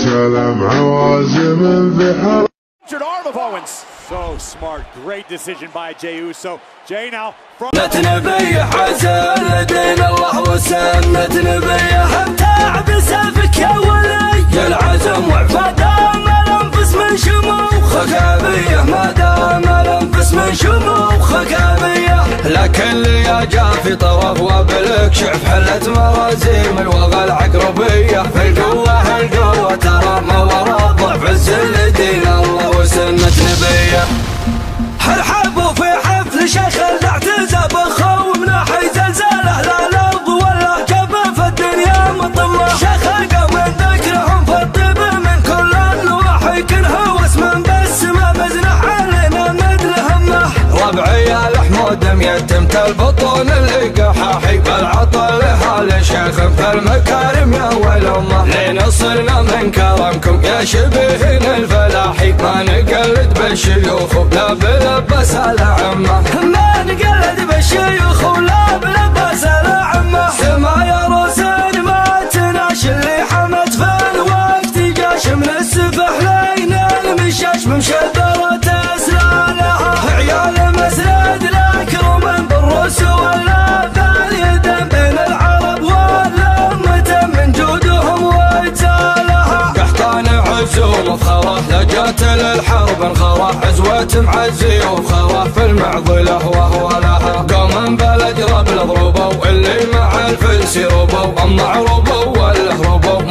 سلام عوازم انذحر. Arm of Owens. So smart, great decision by Jey Uso. Jey now from نبي حزن دين الله وسنة نبي حتى عبس فيك يا ولي العزم وعفا دام الانفس من شموخك ابيه ما دام الانفس من شموخك ابيه لكن لي جاء في طرف وبلك شعف حلت موازيم الوغى العقربيه في القوه ترى ما وراء ضعف الزل دين الله وسنة نبيه حرحب في حفل شيخ الاعتزاب خو من حي زلزاله لا الارض ولا جبه في الدنيا مطمه شيخ من ذكرهم في الطب من كل النواحي كنه واسم بس ما بزنح علينا مدل همه ربعي الحمود ميتمت البطون اللي قحاحي بالعطل حال شيخ في المكارم يا والامه لين صرنا من كرمكم يا شبيهين الفلاحي ما نقلد بالشيوخ ولا بلبس على عمه ما نقلد بالشيوخ ولا بلبس على عمه سما يا روسين ما تناش اللي حمت في الوقت جاش من السفح لين المشاش من شذرة اسلالها عيال مسند لكرم بالروس ولا باليد بين العرب والأمة من جودهم وإتالها قحطان عزوم وخراه لجات للحرب انخراه عزوة معزي وخراه في المعضلة وهو لها قوم بلد رب الضروبة واللي مع الفلس روبوا اما عروبوا ولا هروبوا